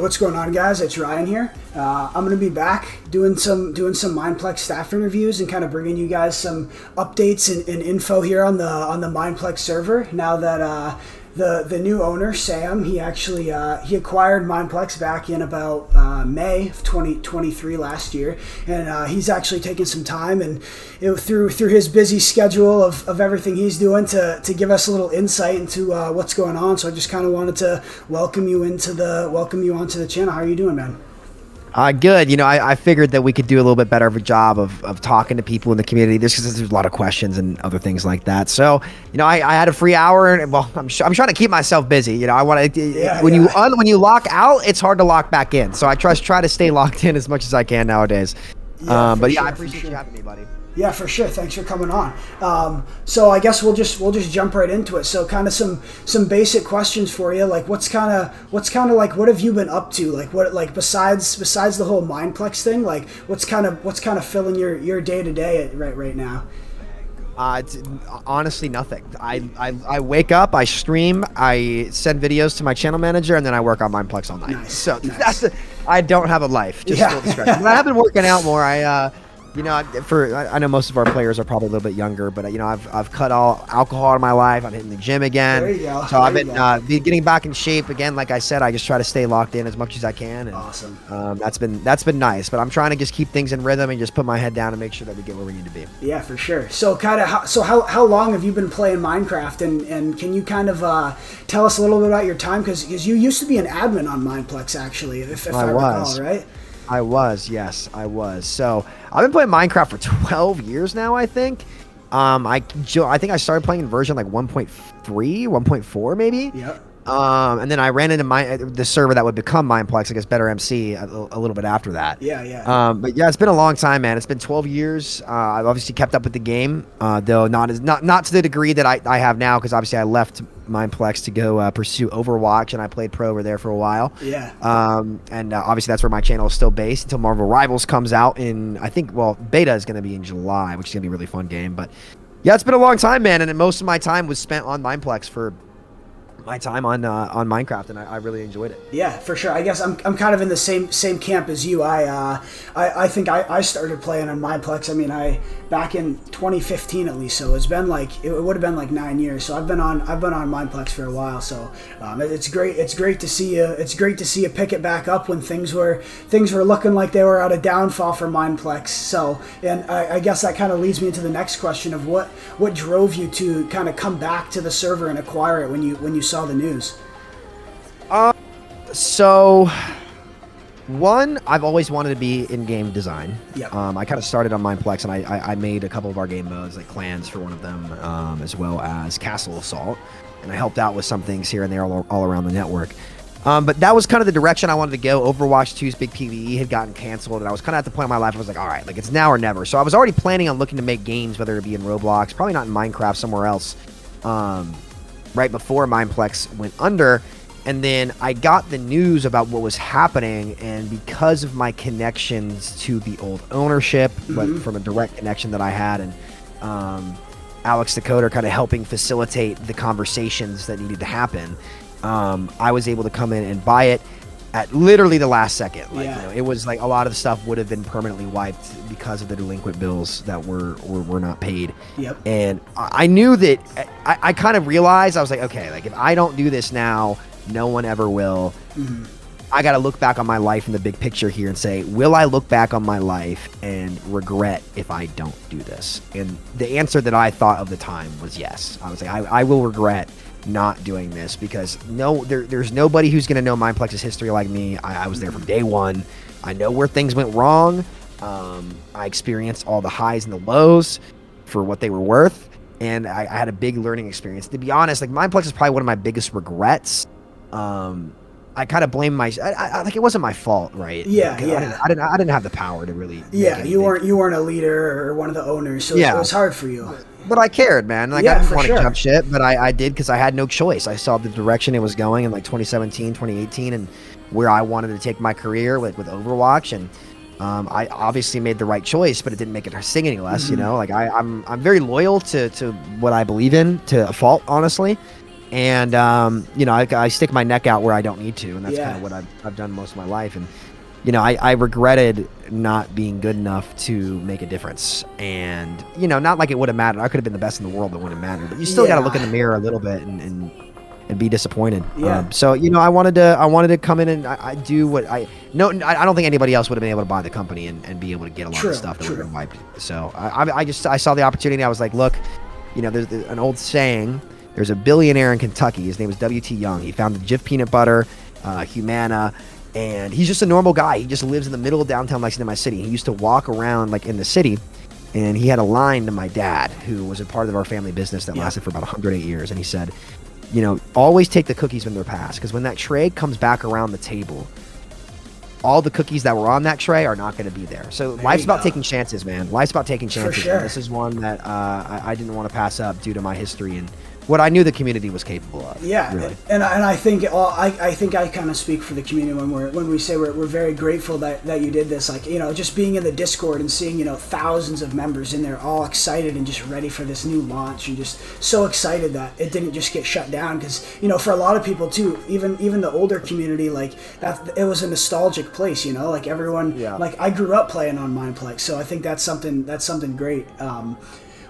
what's going on, guys? It's Ryan here. I'm gonna be back doing some Mineplex staff interviews and kind of bringing you guys some updates and info here on the Mineplex server. Now that the new owner, Sam, he actually he acquired Mineplex back in about May of 2023 last year, and he's actually taken some time and through his busy schedule of everything he's doing to give us a little insight into what's going on. So I just kind of wanted to welcome you onto the channel. How are you doing, man? Good. You know, I figured that we could do a little bit better of a job of talking to people in the community. Just because there's a lot of questions and other things like that. So, you know, I had a free hour, and well, I'm trying to keep myself busy. You know, I want to when you lock out, it's hard to lock back in. So I try to stay locked in as much as I can nowadays. I appreciate you having me, buddy. Yeah, for sure. Thanks for coming on. So I guess we'll just jump right into it. So kind of some basic questions for you. Like what's kind of like what have you been up to? Like besides the whole Mineplex thing, like what's kind of filling your day to day right now? It's honestly nothing. I wake up, I stream, I send videos to my channel manager, and then I work on Mineplex all night. Nice. So I don't have a life. Just full discretion. But I have been working out more. You know, I know most of our players are probably a little bit younger, but you know, I've cut all alcohol out of my life. I'm hitting the gym again. There you go. So I've been getting back in shape again. Like I said, I just try to stay locked in as much as I can. And, awesome. That's been nice. But I'm trying to just keep things in rhythm and just put my head down and make sure that we get where we need to be. Yeah, for sure. So how long have you been playing Minecraft? And can you kind of tell us a little bit about your time? Because you used to be an admin on Mineplex, actually, if I recall, right? I was, yes, I was. So I've been playing Minecraft for 12 years now, I think. I think I started playing in version like 1.3, 1.4 maybe. Yep. And then I ran into the server that would become Mineplex, I guess Better MC, a little bit after that. Yeah. But yeah, it's been a long time, man. It's been 12 years. I've obviously kept up with the game, though not to the degree that I have now, because obviously I left Mineplex to go pursue Overwatch, and I played pro over there for a while. Yeah. And obviously that's where my channel is still based until Marvel Rivals comes out in, I think, well, beta is going to be in July, which is going to be a really fun game. But yeah, it's been a long time, man, and most of my time was spent on Mineplex for my time on Minecraft, and I really enjoyed it. Yeah, for sure. I guess I'm kind of in the same camp as you. I think I started playing on Mineplex. I mean, back in 2015 at least. So it's been like it would have been like 9 years. So I've been on Mineplex for a while. So it's great. It's great to see you. It's great to see you pick it back up when things were looking like they were at a downfall for Mineplex. So and I guess that kind of leads me into the next question of what drove you to kind of come back to the server and acquire it when you saw the news. So one, I've always wanted to be in game design. Yep. I kind of started on Mineplex, and I made a couple of our game modes, like clans for one of them, as well as Castle Assault, and I helped out with some things here and there all around the network. But that was kind of the direction I wanted to go. Overwatch 2's big PvE had gotten canceled, and I was kind of at the point in my life I was like, all right, like it's now or never. So I was already planning on looking to make games, whether it be in Roblox, probably not in Minecraft, somewhere else, right before Mineplex went under. And then I got the news about what was happening, and because of my connections to the old ownership, but from a direct connection that I had, and Alex the Coder kind of helping facilitate the conversations that needed to happen, I was able to come in and buy it at literally the last second. Like, you know, it was like a lot of the stuff would have been permanently wiped because of the delinquent bills that were not paid. Yep. And I knew that I kind of realized, I was like, okay, like if I don't do this now, no one ever will. I got to look back on my life in the big picture here and say, will I look back on my life and regret if I don't do this? And the answer that I thought of the time was yes. I was like, I will regret not doing this, because there's nobody who's going to know Mineplex's history like me. I was there from day one. I know where things went wrong. I experienced all the highs and the lows for what they were worth, and I had a big learning experience. To be honest, like Mineplex is probably one of my biggest regrets. I kind of blame like it wasn't my fault, right? Yeah, like, yeah. I didn't have the power to really. Yeah, you weren't a leader or one of the owners, so it was hard for you. But I cared, man. Like, yeah, I didn't want to sure. jump shit, but I did because I had no choice. I saw the direction it was going in like 2017, 2018, and where I wanted to take my career with Overwatch, and I obviously made the right choice, but it didn't make it sing any less. You know, like I'm very loyal to what I believe in, to a fault, honestly. And you know, I stick my neck out where I don't need to, and that's Yeah. kind of what I've done most of my life. And you know, I regretted not being good enough to make a difference. And you know, not like it would have mattered. I could have been the best in the world, but it wouldn't matter. But you still got to look in the mirror a little bit and be disappointed. Yeah. So you know, I wanted to come in and I do what I don't think anybody else would have been able to buy the company and be able to get a lot of stuff that would have been wiped. So I saw the opportunity. I was like, look, you know, there's an old saying. There's a billionaire in Kentucky. His name was W.T. Young. He founded Jif Peanut Butter, Humana. And he's just a normal guy. He just lives in the middle of downtown Lexington, my city. He used to walk around like in the city, and he had a line to my dad, who was a part of our family business that lasted for about 108 years. And he said, you know, always take the cookies when they're passed, because when that tray comes back around the table, all the cookies that were on that tray are not going to be there. So life's about taking chances, man. Life's about taking chances. For sure. And this is one that I didn't want to pass up due to my history and what I knew the community was capable of. Yeah, really. and I think I think I kind of speak for the community when we say we're very grateful that you did this. Like, you know, just being in the Discord and seeing, you know, thousands of members in there all excited and just ready for this new launch, and just so excited that it didn't just get shut down. Because, you know, for a lot of people too, even the older community, like that, it was a nostalgic place. You know, like everyone, like I grew up playing on Mineplex, so I think that's something great.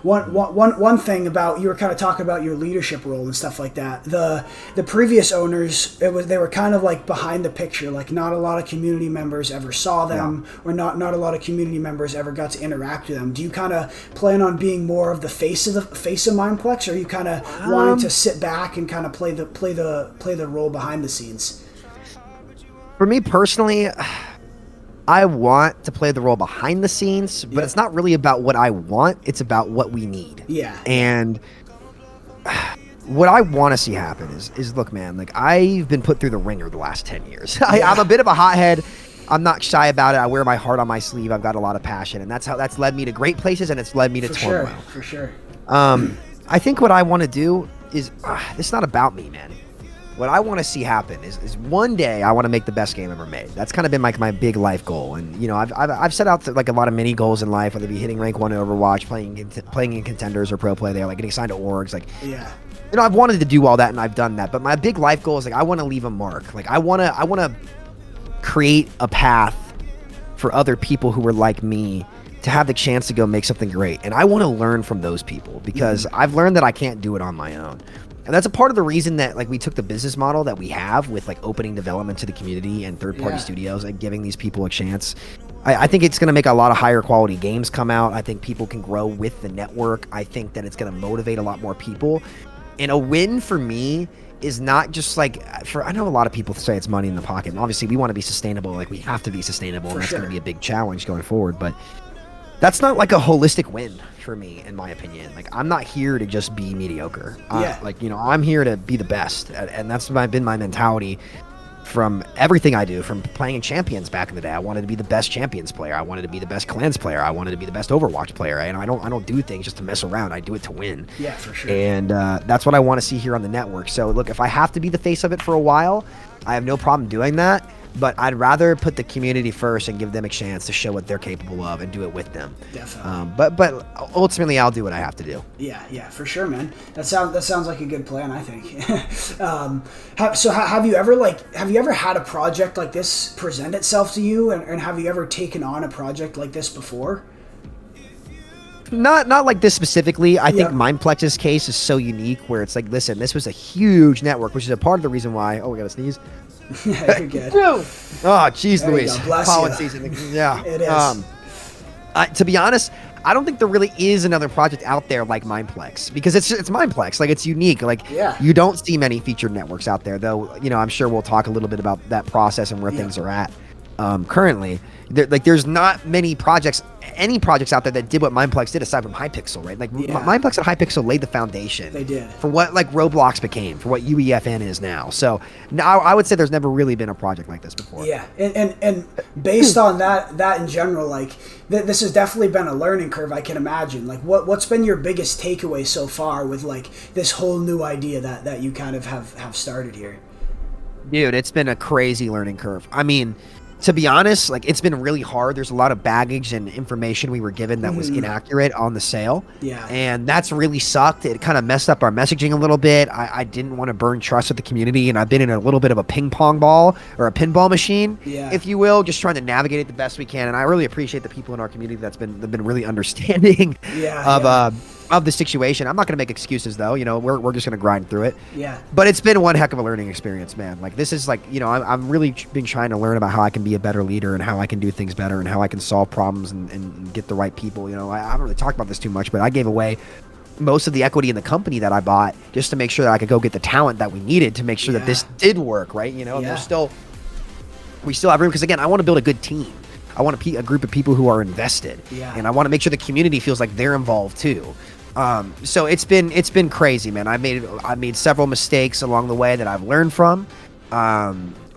One thing about, you were kind of talking about your leadership role and stuff like that. The previous owners, they were kind of like behind the picture. Like not a lot of community members ever saw them, or not a lot of community members ever got to interact with them. Do you kind of plan on being more of the face of Mineplex, or are you kind of wanting to sit back and kind of play the role behind the scenes? For me personally, I want to play the role behind the scenes, but it's not really about what I want. It's about what we need. Yeah. And what I want to see happen is look, man, like I've been put through the ringer the last 10 years. I'm a bit of a hothead. I'm not shy about it. I wear my heart on my sleeve. I've got a lot of passion, and that's led me to great places, and it's led me to turmoil. For sure. I think what I want to do is, it's not about me, man. What I want to see happen is one day I want to make the best game ever made. That's kind of been like my big life goal. And you know, I've set out like a lot of mini goals in life, whether it be hitting rank 1 in Overwatch, playing in contenders or pro play there, like getting signed to orgs, like you know, I've wanted to do all that and I've done that. But my big life goal is like I want to leave a mark. Like I want to create a path for other people who are like me to have the chance to go make something great. And I want to learn from those people, because I've learned that I can't do it on my own. And that's a part of the reason that like we took the business model that we have with like opening development to the community and third-party studios and giving these people a chance. I think it's going to make a lot of higher quality games come out. I think people can grow with the network. I think that it's going to motivate a lot more people. And a win for me is not just like, I know a lot of people say it's money in the pocket, and obviously we want to be sustainable. Like we have to be sustainable, and that's going to be a big challenge going forward. But that's not like a holistic win for me, in my opinion. Like I'm not here to just be mediocre. Like, you know, I'm here to be the best, and that's been my mentality from everything I do. From playing in Champions back in the day, I wanted to be the best Champions player. I wanted to be the best Clans player. I wanted to be the best Overwatch player. And I don't do things just to mess around. I do it to win. Yeah, for sure. And that's what I want to see here on the network. So look, if I have to be the face of it for a while, I have no problem doing that. But I'd rather put the community first and give them a chance to show what they're capable of and do it with them. Definitely. But ultimately, I'll do what I have to do. Yeah, for sure, man. That sounds like a good plan, I think. Have you ever had a project like this present itself to you, and have you ever taken on a project like this before? Not like this specifically. I think Mineplex's case is so unique, where it's like, listen, this was a huge network, which is a part of the reason why. Oh, we gotta sneeze. Yeah, you're good. Oh, jeez, Louise. Pollen season. Yeah, it is. To be honest, I don't think there really is another project out there like Mineplex, because it's Mineplex. Like it's unique. Like you don't see many featured networks out there, though. You know, I'm sure we'll talk a little bit about that process and where things are at. Currently, there's not many projects, any projects out there that did what Mineplex did, aside from Hypixel, right? Like Mineplex and Hypixel laid the foundation. They did. For what like Roblox became, for what UEFN is now. So now I would say there's never really been a project like this before. Yeah, and based on that in general, like this has definitely been a learning curve, I can imagine. Like what's been your biggest takeaway so far with like this whole new idea that you kind of have started here? Dude, it's been a crazy learning curve. I mean, to be honest, like, it's been really hard. There's a lot of baggage and information we were given that was inaccurate on the sale. Yeah. And that's really sucked. It kind of messed up our messaging a little bit. I didn't want to burn trust with the community, and I've been in a little bit of a ping pong ball or a pinball machine, if you will, just trying to navigate it the best we can. And I really appreciate the people in our community they've been really understanding of the situation. I'm not going to make excuses, though. You know, we're just going to grind through it. Yeah. But it's been one heck of a learning experience, man. Like, this is like, you know, I'm really been trying to learn about how I can be a better leader and how I can do things better and how I can solve problems and get the right people. You know, I haven't really talked about this too much, but I gave away most of the equity in the company that I bought just to make sure that I could go get the talent that we needed to make sure that this did work, right? You know, and we still have room, because again, I want to build a good team. I want a group of people who are invested, and I want to make sure the community feels like they're involved too. So it's been crazy, man. I made several mistakes along the way that I've learned from.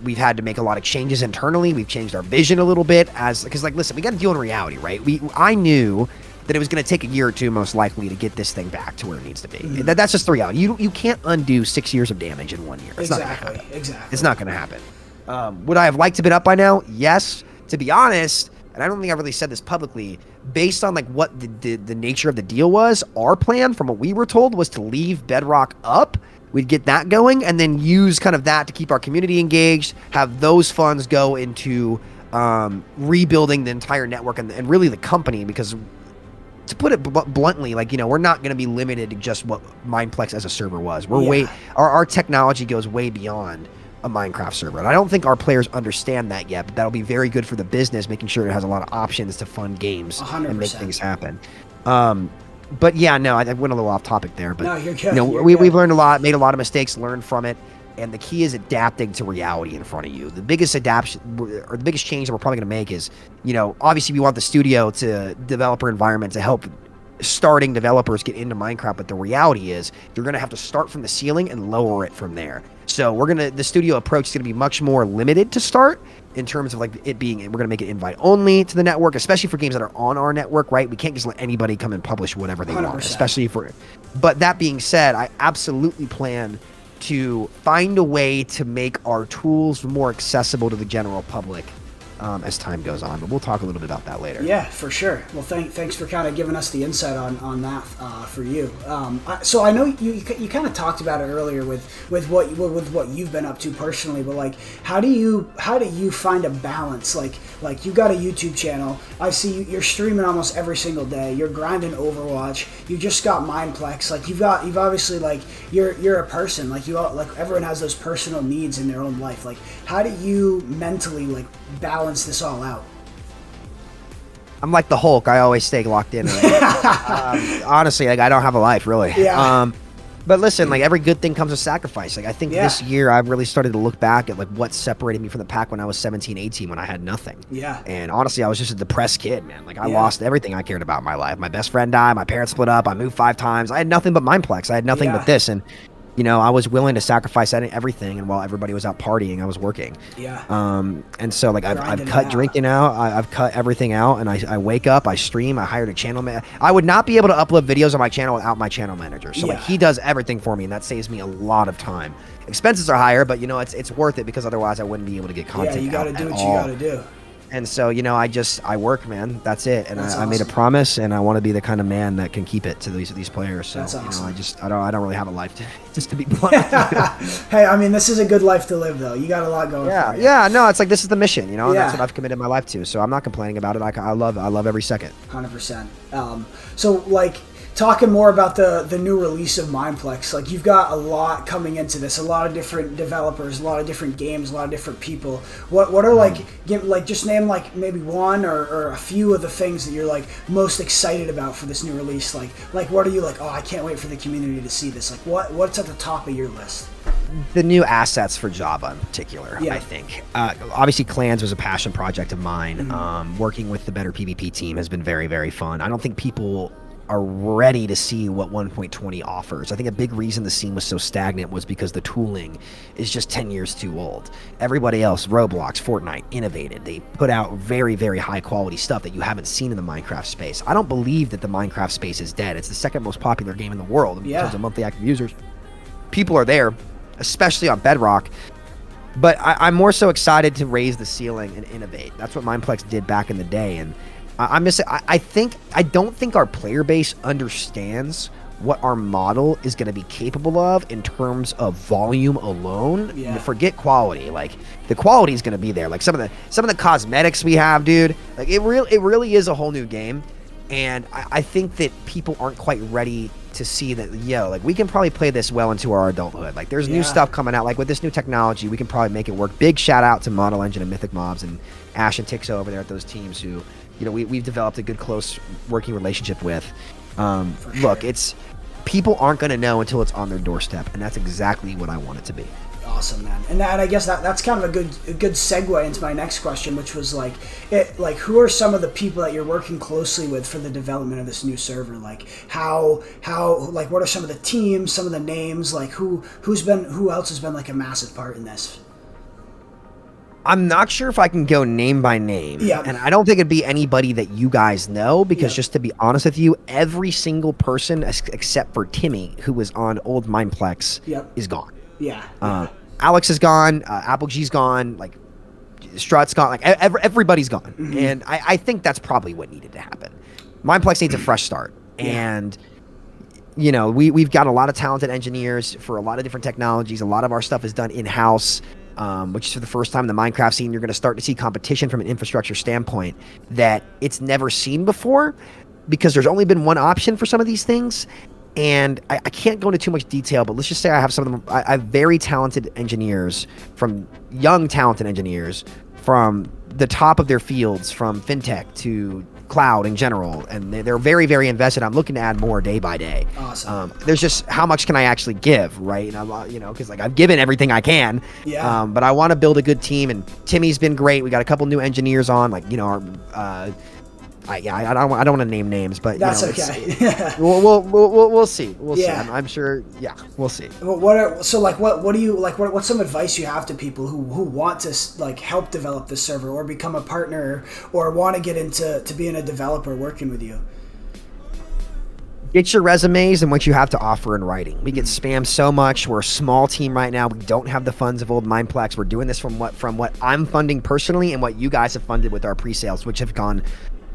We've had to make a lot of changes internally. We've changed our vision a little bit because, like, listen, we got to deal in reality, right? I knew that it was going to take a year or two, most likely, to get this thing back to where it needs to be. That's just the reality. You can't undo 6 years of damage in 1 year. It's not going to happen. Exactly. It's not going to happen. Would I have liked to been up by now? Yes. To be honest, and I don't think I really said this publicly, based on like what the nature of the deal was, our plan from what we were told was to leave Bedrock up. We'd get that going and then use kind of that to keep our community engaged, have those funds go into rebuilding the entire network and really the company, because to put it bluntly, like, you know, we're not going to be limited to just what Mineplex as a server was. Our technology goes way beyond a Minecraft server, and I don't think our players understand that yet, but that'll be very good for the business, making sure it has a lot of options to fund games 100%. and make things happen. But yeah, no, I went a little off topic there, but no, you're good. You know, we've learned a lot, made a lot of mistakes, learned from it, and the key is adapting to reality in front of you. The biggest adaptation or the biggest change that we're probably going to make is, you know, obviously we want the studio to developer environment to help starting developers get into Minecraft, but the reality is you're going to have to start from the ceiling and lower it from there. So the studio approach is going to be much more limited to start in terms of like it being, we're going to make it invite only to the network, especially for games that are on our network, right? We can't just let anybody come and publish whatever they 100%. want, especially but that being said, I absolutely plan to find a way to make our tools more accessible to the general public as time goes on, but we'll talk a little bit about that later. Yeah, for sure. Well, thanks for kind of giving us the insight on that for you. So I know you kind of talked about it earlier with what you've been up to personally, but like how do you find a balance? Like you got a YouTube channel. I see you're streaming almost every single day. You're grinding Overwatch. You just got Mineplex. Like you've obviously, like, you're a person. Like everyone has those personal needs in their own life. Like how do you mentally like balance this all out? I'm like the Hulk. I always stay locked in. Honestly, like I don't have a life really. Yeah. But listen, like every good thing comes with sacrifice. Like I think this year I've really started to look back at like what separated me from the pack when I was 17, 18, when I had nothing. Yeah. And honestly, I was just a depressed kid, man. Like I lost everything I cared about in my life. My best friend died. My parents split up. I moved 5 times. I had nothing but Mineplex. I had nothing but this. And you know, I was willing to sacrifice everything, and while everybody was out partying, I was working. Yeah. And so, like, I've cut drinking out. I've cut everything out, and I wake up, I stream, I hired a channel man. I would not be able to upload videos on my channel without my channel manager. So, like, he does everything for me, and that saves me a lot of time. Expenses are higher, but, you know, it's worth it because otherwise I wouldn't be able to get content. Yeah, you got to do what you got to do. And so, you know, I work, man. That's it. And I made a promise, and I want to be the kind of man that can keep it to these players. So, you know, I don't really have a life just to be blunt. Hey, I mean, this is a good life to live, though. You got a lot going for you. Yeah, no, it's like this is the mission, you know, and that's what I've committed my life to. So I'm not complaining about it. I love every second. 100%. So, like, talking more about the new release of Mineplex, like you've got a lot coming into this, a lot of different developers, a lot of different games, a lot of different people. What are like just name like maybe one or a few of the things that you're like most excited about for this new release? Like what are you like, oh, I can't wait for the community to see this? Like what's at the top of your list? The new assets for Java in particular, I think. Obviously, Clans was a passion project of mine. Working with the Better PvP team has been very, very fun. I don't think people are ready to see what 1.20 offers. I think a big reason the scene was so stagnant was because the tooling is just 10 years too old. Everybody else, Roblox, Fortnite, innovated. They put out very, very high quality stuff that you haven't seen in the Minecraft space. I don't believe that the Minecraft space is dead. It's the second most popular game in the world in terms of monthly active users. People are there, especially on Bedrock. But I'm more so excited to raise the ceiling and innovate. That's what Mineplex did back in the day, and I don't think our player base understands what our model is going to be capable of in terms of volume alone. Yeah. Forget quality. Like, the quality is going to be there. Like, some of the cosmetics we have, dude. Like, it really is a whole new game, and I think that people aren't quite ready to see that, like, we can probably play this well into our adulthood. Like, there's new stuff coming out. Like, with this new technology, we can probably make it work. Big shout out to Model Engine and Mythic Mobs and Ash and Tixo over there at those teams who, we've developed a good, close working relationship with. Look, people aren't going to know until it's on their doorstep, and that's exactly what I want it to be. Awesome, man. And I guess that's kind of a good segue into my next question, which was like who are some of the people that you're working closely with for the development of this new server? Like, how like, what are some of the teams, some of the names, like who else has been like a massive part in this? I'm not sure if I can go name by name. Yeah. And I don't think it'd be anybody that you guys know, because just to be honest with you, every single person except for Timmy, who was on old Mineplex, is gone. Yeah. Alex is gone. Apple G's gone. Like, Strut's gone. Like, everybody's gone. Mm-hmm. And I think that's probably what needed to happen. Mineplex needs a fresh start. And we've got a lot of talented engineers for a lot of different technologies. A lot of our stuff is done in-house. Which is for the first time in the Minecraft scene, you're going to start to see competition from an infrastructure standpoint that it's never seen before, because there's only been one option for some of these things. And I can't go into too much detail, but let's just say I have some of them. I have very talented engineers, from young talented engineers from the top of their fields, from fintech to cloud in general, and they're very, very invested. I'm looking to add more day by day. Awesome. There's just, how much can I actually give, right? And I'm, because like, I've given everything I can. Yeah. But I want to build a good team, and Timmy's been great. We got a couple new engineers on, like, our I don't want to name names, but that's okay. we'll see. We'll see. Yeah. I'm sure. Yeah, we'll see. What's some advice you have to people who want to like help develop this server or become a partner or want to get into being a developer working with you? Get your resumes and what you have to offer in writing. We get spammed so much. We're a small team right now. We don't have the funds of old Mineplex. We're doing this from what I'm funding personally and what you guys have funded with our pre-sales, which have gone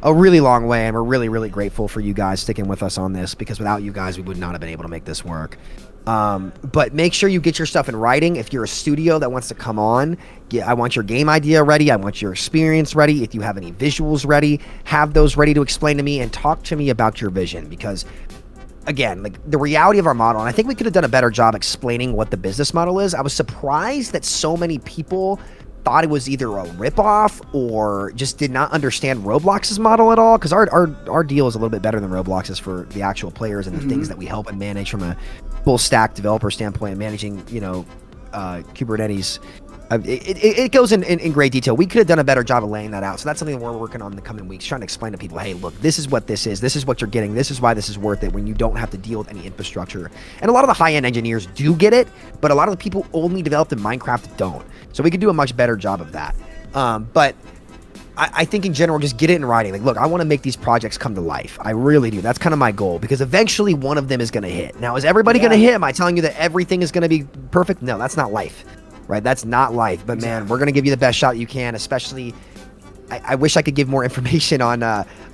a really long way, and we're really, really grateful for you guys sticking with us on this, because without you guys, we would not have been able to make this work. But make sure you get your stuff in writing. If you're a studio that wants to come on, I want your game idea ready. I want your experience ready. If you have any visuals ready, have those ready to explain to me, and talk to me about your vision, because again, like, the reality of our model, and I think we could have done a better job explaining what the business model is. I was surprised that so many people thought it was either a ripoff or just did not understand Roblox's model at all, because our deal is a little bit better than Roblox's for the actual players and the things that we help and manage from a full stack developer standpoint, managing Kubernetes. It goes in great detail. We could have done a better job of laying that out. So that's something that we're working on in the coming weeks, trying to explain to people, hey, look, this is what this is. This is what you're getting. This is why this is worth it when you don't have to deal with any infrastructure. And a lot of the high-end engineers do get it, but a lot of the people only developed in Minecraft don't. So we could do a much better job of that. But I think in general, just get it in writing. Like, look, I want to make these projects come to life. I really do. That's kind of my goal, because eventually one of them is going to hit. Now, is everybody going to hit? Am I telling you that everything is going to be perfect? No, that's not life. Right, that's not life. But man, we're gonna give you the best shot you can. Especially, I wish I could give more information on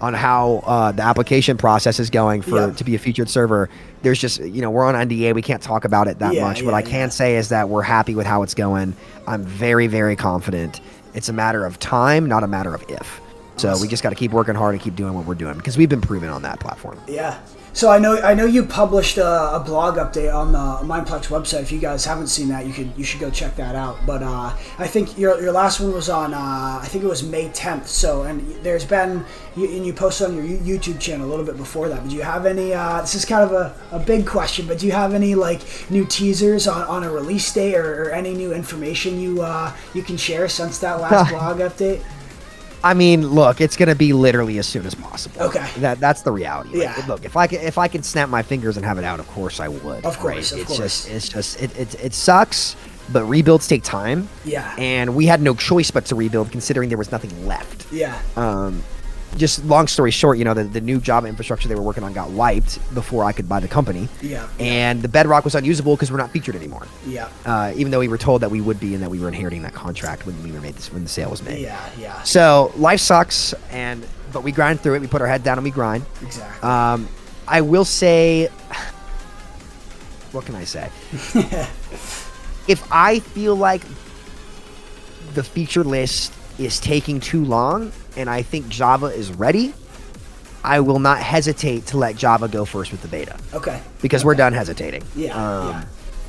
how the application process is going to be a featured server. There's just, we're on NDA. We can't talk about it that much. What I can say is that we're happy with how it's going. I'm very, very confident. It's a matter of time, not a matter of if. So we just got to keep working hard and keep doing what we're doing, because we've been proven on that platform. Yeah. So I know you published a blog update on the Mineplex website. If you guys haven't seen that, you should go check that out. But I think your last one was on I think it was May 10th. So, and there's been, and you posted on your YouTube channel a little bit before that. But do you have any? This is kind of a big question, but do you have any like new teasers on a release date or any new information you can share since that last blog update? I mean, look, it's going to be literally as soon as possible. Okay. That's the reality. Yeah. Like, look, if I could snap my fingers and have it out, of course I would. Of course, right? of course. It sucks, but rebuilds take time. Yeah. And we had no choice but to rebuild, considering there was nothing left. Yeah. just long story short, the new Java infrastructure they were working on got wiped before I could buy the company. Yeah. And the Bedrock was unusable because we're not featured anymore. Yeah. Even though we were told that we would be and that we were inheriting that contract when the sale was made. Yeah, yeah. So life sucks, but we grind through it. We put our head down and we grind. Exactly. I will say, what can I say? If I feel like the feature list is taking too long and I think Java is ready, I will not hesitate to let Java go first with the beta. Okay. Because we're done hesitating. Yeah.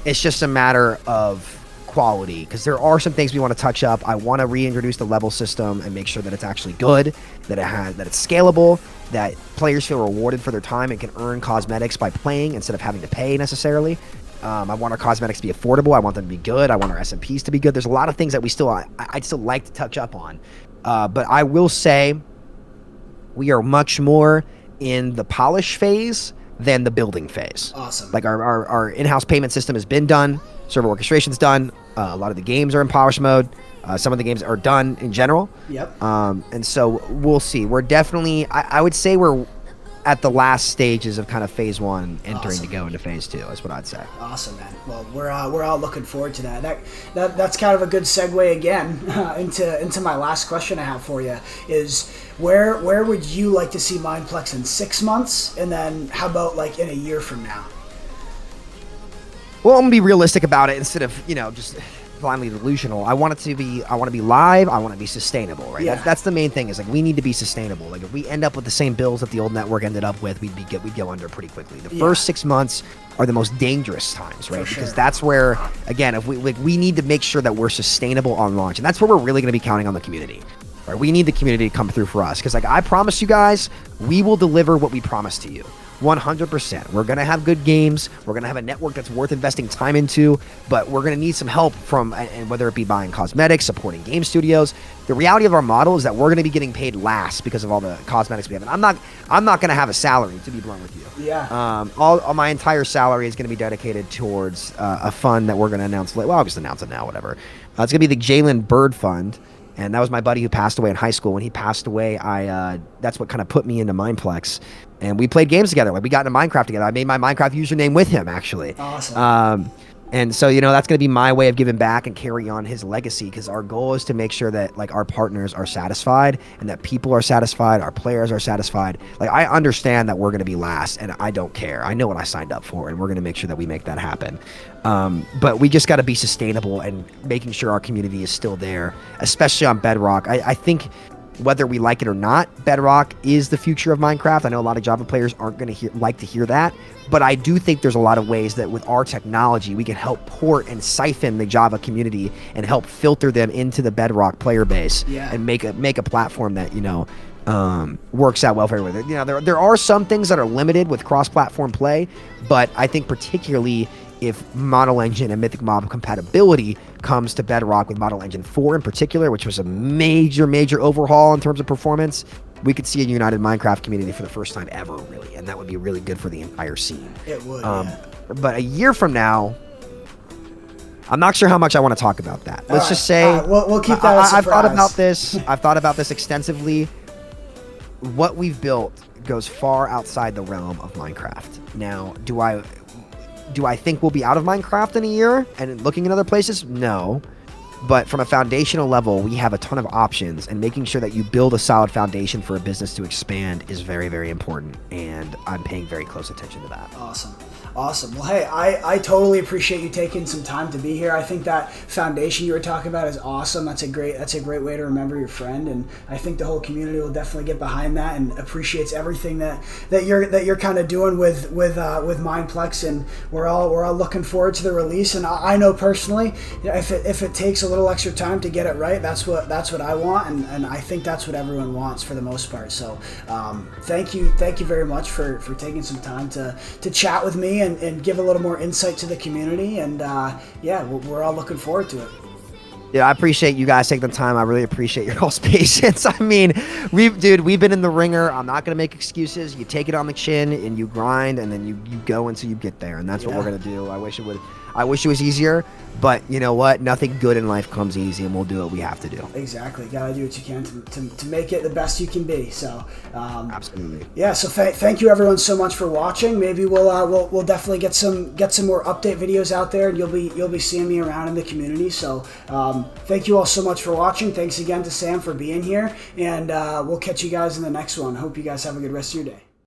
It's just a matter of quality, because there are some things we want to touch up. I want to reintroduce the level system and make sure that it's actually good, that it's scalable, that players feel rewarded for their time and can earn cosmetics by playing instead of having to pay necessarily. I want our cosmetics to be affordable. I want them to be good. I want our SMPs to be good. There's a lot of things that I'd still like to touch up on. But I will say we are much more in the polish phase than the building phase. Awesome. Like our in-house payment system has been done. Server orchestration's done. A lot of the games are in polish mode. Some of the games are done in general. Yep. And so we'll see. We're definitely, I would say we're at the last stages of kind of phase one, entering to go into phase two. Is what I'd say. Awesome, man. Well, we're all looking forward to that. That's kind of a good segue again into my last question I have for you is where would you like to see Mineplex in 6 months, and then how about like in a year from now? Well, I'm gonna be realistic about it instead of just blindly delusional. I want to be live. I want to be sustainable, right? Yeah. That's the main thing, is like we need to be sustainable. Like if we end up with the same bills that the old network ended up with, we'd go under pretty quickly. The first 6 months are the most dangerous times, right? Because that's where, again, if we need to make sure that we're sustainable on launch, and that's where we're really going to be counting on the community. Right? We need the community to come through for us, because like I promise you guys, we will deliver what we promise to you. 100%. We're going to have good games. We're going to have a network that's worth investing time into, but we're going to need some help from, and whether it be buying cosmetics, supporting game studios. The reality of our model is that we're going to be getting paid last because of all the cosmetics we have. And I'm not going to have a salary, to be blunt with you. Yeah. All my entire salary is going to be dedicated towards a fund that we're going to announce. Well, I'll just announce it now, whatever. It's going to be the Jalen Bird Fund. And that was my buddy who passed away in high school. When he passed away, that's what kind of put me into Mineplex. And we played games together. Like we got into Minecraft together. I made my Minecraft username with him, actually. Awesome. And so, that's going to be my way of giving back and carry on his legacy, because our goal is to make sure that like our partners are satisfied and that people are satisfied, our players are satisfied. Like I understand that we're going to be last, and I don't care. I know what I signed up for, and we're going to make sure that we make that happen. But we just got to be sustainable and making sure our community is still there, especially on Bedrock. I think whether we like it or not, Bedrock is the future of Minecraft. I know a lot of Java players aren't going to like to hear that, but I do think there's a lot of ways that with our technology, we can help port and siphon the Java community and help filter them into the Bedrock player base and make a platform that, works out well for everyone. There are some things that are limited with cross-platform play, but I think particularly if Model Engine and Mythic Mob compatibility comes to Bedrock with Model Engine 4 in particular, which was a major overhaul in terms of performance, we could see a united Minecraft community for the first time ever, really, and that would be really good for the entire scene. It would, But a year from now, I'm not sure how much I want to talk about that. Let's just say we'll keep that as a surprise. I've thought about this extensively. What we've built goes far outside the realm of Minecraft. Now, do I think we'll be out of Minecraft in a year and looking in other places? No. But from a foundational level, we have a ton of options, and making sure that you build a solid foundation for a business to expand is very, very important. And I'm paying very close attention to that. Awesome. Well, hey, I totally appreciate you taking some time to be here. I think that foundation you were talking about is awesome. That's a great way to remember your friend, and I think the whole community will definitely get behind that and appreciates everything that you're kind of doing with Mineplex, and we're all looking forward to the release. And I know personally, if it takes a little extra time to get it right, that's what I want, and I think that's what everyone wants for the most part. So thank you very much for taking some time to chat with me and give a little more insight to the community, and we're all looking forward to it. Yeah, I appreciate you guys taking the time. I really appreciate your all's patience. I mean, we've been in the ringer. I'm not gonna make excuses. You take it on the chin and you grind, and then you go until you get there, and that's what we're gonna do. I I wish it was easier, but you know what? Nothing good in life comes easy, and we'll do what we have to do. Exactly. Gotta do what you can to make it the best you can be. So Absolutely. yeah. So thank you everyone so much for watching. Maybe we'll definitely get some more update videos out there, and you'll be seeing me around in the community. So thank you all so much for watching. Thanks again to Sam for being here, and we'll catch you guys in the next one. Hope you guys have a good rest of your day.